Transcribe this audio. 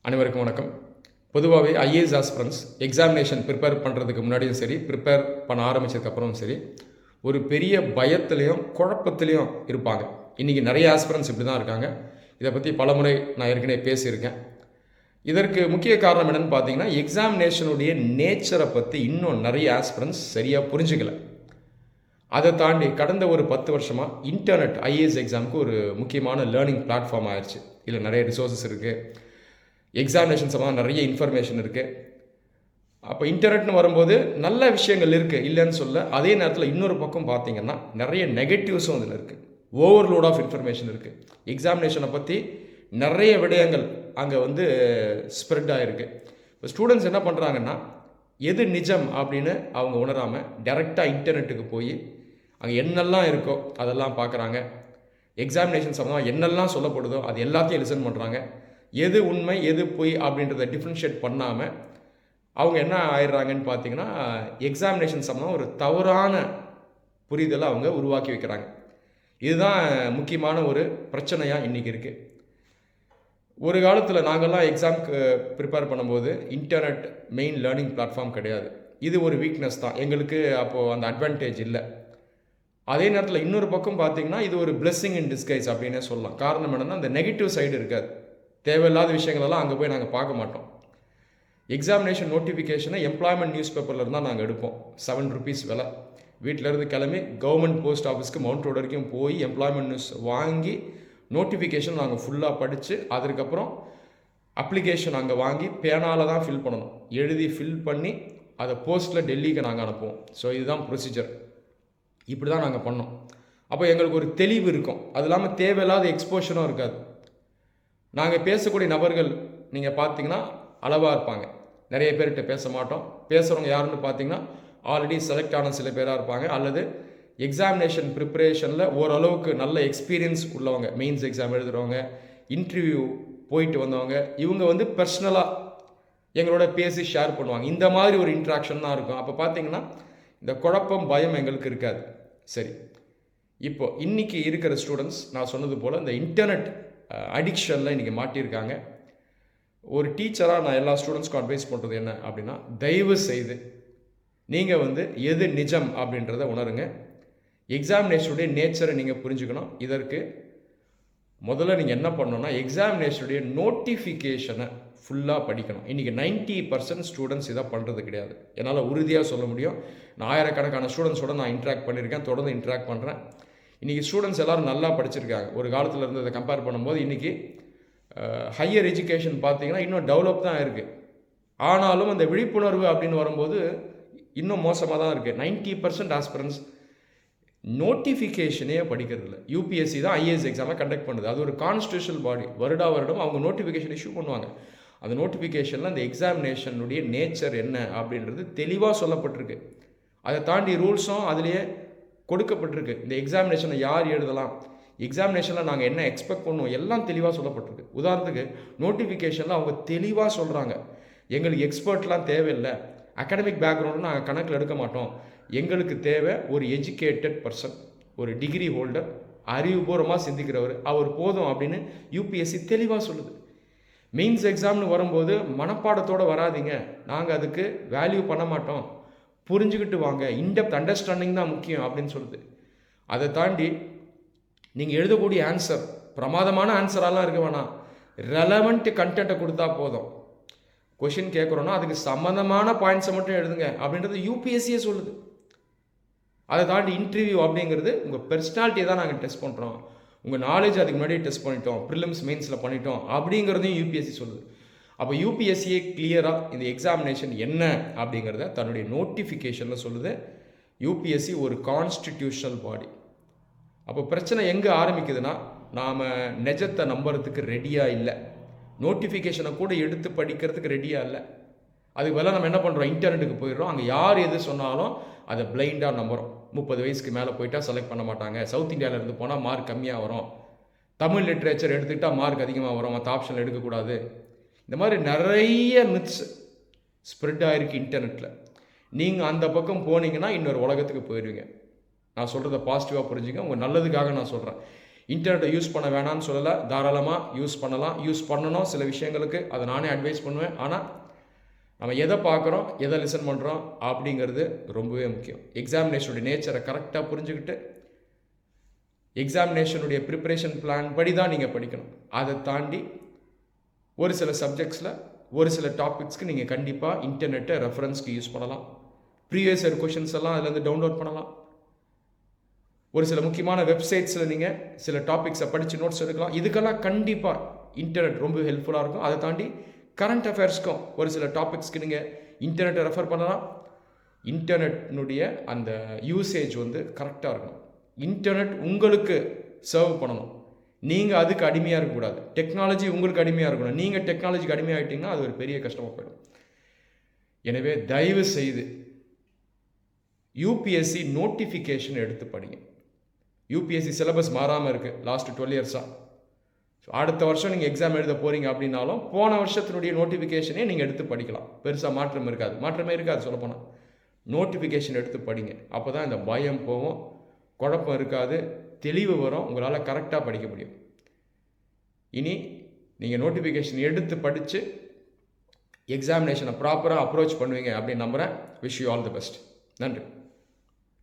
அனைவருக்கும் வணக்கம். பொதுவாகவே ஐஏஎஸ் ஆஸ்பிரன்ஸ் எக்ஸாமினேஷன் ப்ரிப்பேர் பண்ணுறதுக்கு முன்னாடியும் சரி, ப்ரிப்பேர் பண்ண ஆரம்பித்ததுக்கப்புறமும் சரி, ஒரு பெரிய பயத்துலேயும் குழப்பத்துலேயும் இருப்பாங்க. இன்றைக்கி நிறைய ஆஸ்பிரன்ஸ் இப்படி தான் இருக்காங்க. இதை பற்றி பலமுறை நான் ஏற்கனவே பேசியிருக்கேன். இதற்கு முக்கிய காரணம் என்னென்னு பார்த்தீங்கன்னா, எக்ஸாமினேஷனுடைய நேச்சரை பற்றி இன்னும் நிறைய ஆஸ்பிரன்ஸ் சரியாக புரிஞ்சுக்கல. அதை தாண்டி கடந்த ஒரு 10 வருஷமாக இன்டர்நெட் ஐஏஎஸ் எக்ஸாமுக்கு ஒரு முக்கியமான லேர்னிங் பிளாட்ஃபார்ம் ஆயிடுச்சு. இதில் நிறைய ரிசோர்ஸஸ் இருக்குது, எக்ஸாமினேஷன் சம்பந்தமாக நிறைய இன்ஃபர்மேஷன் இருக்குது. அப்போ இன்டர்நெட்னு வரும்போது நல்ல விஷயங்கள் இருக்குது, இல்லைன்னு சொல்ல. அதே நேரத்தில் இன்னொரு பக்கம் பார்த்தீங்கன்னா நிறைய நெகட்டிவ்ஸும் அதில் இருக்குது. ஓவர்லோட் ஆஃப் இன்ஃபர்மேஷன் இருக்குது. எக்ஸாமினேஷனை பற்றி நிறைய விடயங்கள் அங்கே ஸ்ப்ரெட் ஆகிருக்கு. இப்போ ஸ்டூடெண்ட்ஸ் என்ன பண்ணுறாங்கன்னா, எது நிஜம் அப்படின்னு அவங்க உணராமல் டைரெக்டாக இன்டர்நெட்டுக்கு போய் அங்கே என்னெல்லாம் இருக்கோ அதெல்லாம் பார்க்குறாங்க. எக்ஸாமினேஷன் சம்பந்தமாக என்னெல்லாம் சொல்லப்படுதோ அது எல்லாத்தையும் லிசன் பண்ணுறாங்க. எது உண்மை எது பொய் அப்படின்றத டிஃப்ரென்ஷியேட் பண்ணாமல் அவங்க என்ன ஆயிடுறாங்கன்னு பார்த்தீங்கன்னா, எக்ஸாமினேஷன் சம்பந்தமாக ஒரு தவறான புரிதலை அவங்க உருவாக்கி வைக்கிறாங்க. இதுதான் முக்கியமான ஒரு பிரச்சனையாக இன்றைக்கி இருக்குது. ஒரு காலத்தில் நாங்கள்லாம் எக்ஸாமுக்கு ப்ரிப்பேர் பண்ணும்போது இன்டர்நெட் மெயின் லேர்னிங் பிளாட்ஃபார்ம் கிடையாது. இது ஒரு வீக்னஸ் தான் எங்களுக்கு. அப்போது அந்த அட்வான்டேஜ் இல்லை. அதே நேரத்தில் இன்னொரு பக்கம் பார்த்தீங்கன்னா, இது ஒரு பிளெஸ்ஸிங் இன் டிஸ்கைஸ் அப்படின்னே சொல்லலாம். காரணம் என்னென்னா, அந்த நெகட்டிவ் சைடு இருக்காது. தேவையில்லாத விஷயங்களெல்லாம் அங்கே போய் நாங்கள் பார்க்க மாட்டோம். எக்ஸாமினேஷன் நோட்டிஃபிகேஷனை எம்ப்ளாய்மெண்ட் நியூஸ் பேப்பரில் இருந்தால் நாங்கள் எடுப்போம். 7 rupees விலை. வீட்டிலேருந்து கிளம்பி கவர்மெண்ட் போஸ்ட் ஆஃபீஸ்க்கு மவுண்ட் ரோடு வரைக்கும் போய் எம்ப்ளாய்மெண்ட் நியூஸ் வாங்கி நோட்டிஃபிகேஷன் நாங்கள் ஃபுல்லாக படித்து, அதுக்கப்புறம் அப்ளிகேஷன் அங்கே வாங்கி பேனால் தான் ஃபில் பண்ணணும். எழுதி ஃபில் பண்ணி அதை போஸ்ட்டில் டெல்லிக்கு நாங்கள் அனுப்புவோம். ஸோ இதுதான் ப்ரொசீஜர். இப்படி தான் நாங்கள் பண்ணோம். அப்போ எங்களுக்கு ஒரு தெளிவு இருக்கும். அது இல்லாமல் தேவையில்லாத எக்ஸ்போஷரும் இருக்காது. நாங்கள் பேசக்கூடிய நபர்கள் நீங்கள் பார்த்தீங்கன்னா அளவாக இருப்பாங்க. நிறைய பேர்கிட்ட பேச மாட்டோம். பேசுகிறவங்க யாருன்னு பார்த்தீங்கன்னா ஆல்ரெடி செலக்ட் ஆன சில பேராக இருப்பாங்க, அல்லது எக்ஸாமினேஷன் ப்ரிப்பரேஷனில் ஓரளவுக்கு நல்ல எக்ஸ்பீரியன்ஸ் உள்ளவங்க, மெயின்ஸ் எக்ஸாம் எழுதுகிறவங்க, இன்டர்வியூ போயிட்டு வந்தவங்க. இவங்க பர்சனலாக எங்களோட பேசி ஷேர் பண்ணுவாங்க. இந்த மாதிரி ஒரு இன்ட்ராக்ஷன் தான் இருக்கும். அப்போ பார்த்தீங்கன்னா இந்த குழப்பம் பயம் எங்களுக்கு இருக்காது. சரி, இப்போ இன்றைக்கி இருக்கிற ஸ்டூடெண்ட்ஸ் நான் சொன்னது போல் இந்த இன்டர்நெட் அடிக்ஷனில் இன்றைக்கி மாட்டியிருக்காங்க. ஒரு டீச்சராக நான் எல்லா ஸ்டூடெண்ட்ஸ்க்கும் அட்வைஸ் பண்ணுறது என்ன அப்படின்னா, தயவு செய்து நீங்கள் எது நிஜம் அப்படின்றத உணருங்க. எக்ஸாமினேஷனுடைய நேச்சரை நீங்கள் புரிஞ்சுக்கணும். இதற்கு முதல்ல நீங்கள் என்ன பண்ணணும்னா, எக்ஸாமினேஷனுடைய நோட்டிஃபிகேஷனை ஃபுல்லாக படிக்கணும். இன்றைக்கி 90% ஸ்டூடெண்ட்ஸ் இதை பண்ணுறது கிடையாது. என்னால் உறுதியாக சொல்ல முடியும். நான் ஆயிரக்கணக்கான ஸ்டூடெண்ட்ஸோடு நான் இன்ட்ராக்ட் பண்ணியிருக்கேன், தொடர்ந்து இன்ட்ராக்ட் பண்ணுறேன். இன்றைக்கி ஸ்டூடெண்ட்ஸ் எல்லோரும் நல்லா படிச்சிருக்காங்க. ஒரு காலத்தில் இருந்ததை கம்பேர் பண்ணும்போது இன்றைக்கி ஹையர் எஜுகேஷன் பார்த்திங்கன்னா இன்னும் டெவலப் தான் இருக்குது. ஆனாலும் அந்த விழிப்புணர்வு அப்படின்னு வரும்போது இன்னும் மோசமாக தான் இருக்குது. 90% ஆஸ்பிரன்ஸ் நோட்டிஃபிகேஷனே படிக்கிறது இல்லை. யூபிஎஸ்சி தான் ஐஏஎஸ் எக்ஸாமை கண்டக்ட் பண்ணுது. அது ஒரு கான்ஸ்டியூஷனல் பாடி. வருடம் அவங்க நோட்டிஃபிகேஷன் இஷ்யூ பண்ணுவாங்க. அந்த நோட்டிஃபிகேஷனில் அந்த எக்ஸாமினேஷனுடைய நேச்சர் என்ன அப்படின்றது தெளிவாக சொல்லப்பட்டிருக்கு. அதை தாண்டி ரூல்ஸும் அதிலேயே கொடுக்கப்பட்டிருக்கு. இந்த எக்ஸாமினேஷனை யார் எழுதலாம், எக்ஸாமினேஷனில் நாங்கள் என்ன எக்ஸ்பெக்ட் பண்ணுவோம், எல்லாம் தெளிவாக சொல்லப்பட்டிருக்கு. உதாரணத்துக்கு நோட்டிஃபிகேஷனில் அவங்க தெளிவாக சொல்கிறாங்க, எங்களுக்கு எக்ஸ்பர்ட்லாம் தேவையில்லை, அகாடமிக் பேக்ரவுண்டும் நாங்கள் கணக்கில் எடுக்க மாட்டோம், எங்களுக்கு தேவை ஒரு எஜுகேட்டட் பர்சன், ஒரு டிகிரி ஹோல்டர், அறிவுபூர்வமாக சிந்திக்கிறவர், அவர் போதும் அப்படின்னு யூபிஎஸ்சி தெளிவாக சொல்லுது. மெயின்ஸ் எக்ஸாம்னு வரும்போது மனப்பாடத்தோடு வராதிங்க, நாங்கள் அதுக்கு வேல்யூ பண்ண மாட்டோம், புரிஞ்சுக்கிட்டு வாங்க, இன்டெப்த் அண்டர்ஸ்டாண்டிங் தான் முக்கியம் அப்படின்னு சொல்லுது. அதை தாண்டி நீங்கள் எழுதக்கூடிய ஆன்சர் பிரமாதமான ஆன்சராலாம் இருக்க வேணாம், ரெலவெண்ட் கண்டென்ட்டை கொடுத்தா போதும். கொஷின் கேட்குறோன்னா அதுக்கு சம்மந்தமான பாயிண்ட்ஸை மட்டும் எழுதுங்க அப்படின்றது யூபிஎஸ்சியே சொல்லுது. அதை தாண்டி இன்டர்வியூ அப்படிங்கிறது உங்கள் பர்சனாலிட்டியை தான் நாங்கள் டெஸ்ட் பண்ணுறோம், உங்கள் நாலேஜ் அதுக்கு முன்னாடியே டெஸ்ட் பண்ணிட்டோம், ப்ரிலிம்ஸ் மெயின்ஸில் பண்ணிட்டோம் அப்படிங்கிறதையும் யூபிஎஸ்சி சொல்லுது. அப்போ யூபிஎஸ்சியே கிளியராக இந்த எக்ஸாமினேஷன் என்ன அப்படிங்கிறத தன்னுடைய நோட்டிஃபிகேஷனில் சொல்லுது. யூபிஎஸ்சி ஒரு கான்ஸ்டிடியூஷனல் பாடி. அப்போ பிரச்சனை எங்கே ஆரம்பிக்குதுன்னா, நாம் நிஜத்தை நம்புறதுக்கு ரெடியாக இல்லை, நோட்டிஃபிகேஷனை கூட எடுத்து படிக்கிறதுக்கு ரெடியாக இல்லை. அதுக்கு பதிலாக நம்ம என்ன பண்ணுறோம், இன்டர்நெட்டுக்கு போயிடுறோம். அங்கே யார் எது சொன்னாலும் அதை பிளைண்டாக நம்புகிறோம். 30 வயசுக்கு மேலே போயிட்டால் செலக்ட் பண்ண மாட்டாங்க, சவுத் இந்தியாவிலேருந்து போனால் மார்க் கம்மியாக வரும், தமிழ் லிட்ரேச்சர் எடுத்துக்கிட்டால் மார்க் அதிகமாக வரும், மற்ற ஆப்ஷனில் எடுக்கக்கூடாது. இந்த மாதிரி நிறைய மித்ஸ் ஸ்ப்ரெட் ஆகிருக்கு இன்டர்நெட்டில். நீங்கள் அந்த பக்கம் போனீங்கன்னா இன்னொரு உலகத்துக்கு போயிடுவீங்க. நான் சொல்கிறத பாசிட்டிவாக புரிஞ்சுங்க, உங்கள் நல்லதுக்காக நான் சொல்கிறேன். இன்டர்நெட்டை யூஸ் பண்ண வேணாம்னு சொல்லலை, தாராளமாக யூஸ் பண்ணலாம், யூஸ் பண்ணணும் சில விஷயங்களுக்கு, அதை நானே அட்வைஸ் பண்ணுவேன். ஆனால் நம்ம எதை பார்க்குறோம், எதை லிசன் பண்ணுறோம் அப்படிங்கிறது ரொம்பவே முக்கியம். எக்ஸாமினேஷனுடைய நேச்சரை கரெக்டாக புரிஞ்சுக்கிட்டு எக்ஸாமினேஷனுடைய ப்ரிப்பரேஷன் பிளான் படி தான் நீங்கள் படிக்கணும். அதை தாண்டி ஒரு சில சப்ஜெக்ட்ஸில் ஒரு சில டாபிக்ஸ்க்கு நீங்கள் கண்டிப்பாக இன்டர்நெட்டை ரெஃபரன்ஸ்க்கு யூஸ் பண்ணலாம். ப்ரீவியஸ் இயர் கொஷின்ஸ் எல்லாம் அதுலேருந்து டவுன்லோட் பண்ணலாம். ஒரு சில முக்கியமான வெப்சைட்ஸில் நீங்கள் சில டாபிக்ஸை படித்து நோட்ஸ் எடுக்கலாம். இதுக்கெல்லாம் கண்டிப்பாக இன்டர்நெட் ரொம்ப ஹெல்ப்ஃபுல்லாக இருக்கும். அதை தாண்டி கரண்ட் அஃபேர்ஸ்க்கும் ஒரு சில டாபிக்ஸ்க்கு நீங்கள் இன்டர்நெட்டை ரெஃபர் பண்ணலாம். இன்டர்நெட்னுடைய அந்த யூசேஜ் கரெக்டாக இருக்கணும். இன்டர்நெட் உங்களுக்கு சர்வ் பண்ணணும், நீங்கள் அதுக்கு அடிமையாக இருக்கக்கூடாது. டெக்னாலஜி உங்களுக்கு அடிமையாக இருக்கணும். நீங்கள் டெக்னாலஜிக்கு அடிமையாகிட்டிங்கன்னா அது ஒரு பெரிய கஷ்டமாக போயிடும். எனவே தயவு செய்து யூபிஎஸ்சி நோட்டிஃபிகேஷன் எடுத்து படிங்க. யூபிஎஸ்சி சிலபஸ் மாறாமல் இருக்குது லாஸ்ட் 12 இயர்ஸாக. அடுத்த வருஷம் நீங்கள் எக்ஸாம் எழுத போகிறீங்க அப்படின்னாலும் போன வருஷத்தினுடைய நோட்டிஃபிகேஷனே நீங்கள் எடுத்து படிக்கலாம். பெருசாக மாற்றமே இருக்காது சொல்லப்போனால். நோட்டிஃபிகேஷன் எடுத்து படிங்க. அப்போ தான் இந்த பயம் போகும், குழப்பம் இருக்காது, தெளிவு வரும், உங்களால் கரெக்டாக படிக்க முடியும். இனி நீங்கள் நோட்டிஃபிகேஷன் எடுத்து படித்து எக்ஸாமினேஷனை ப்ராப்பராக அப்ரோச் பண்ணுவீங்க அப்படின்னு நம்புகிறேன். Wish you all the best. நன்றி.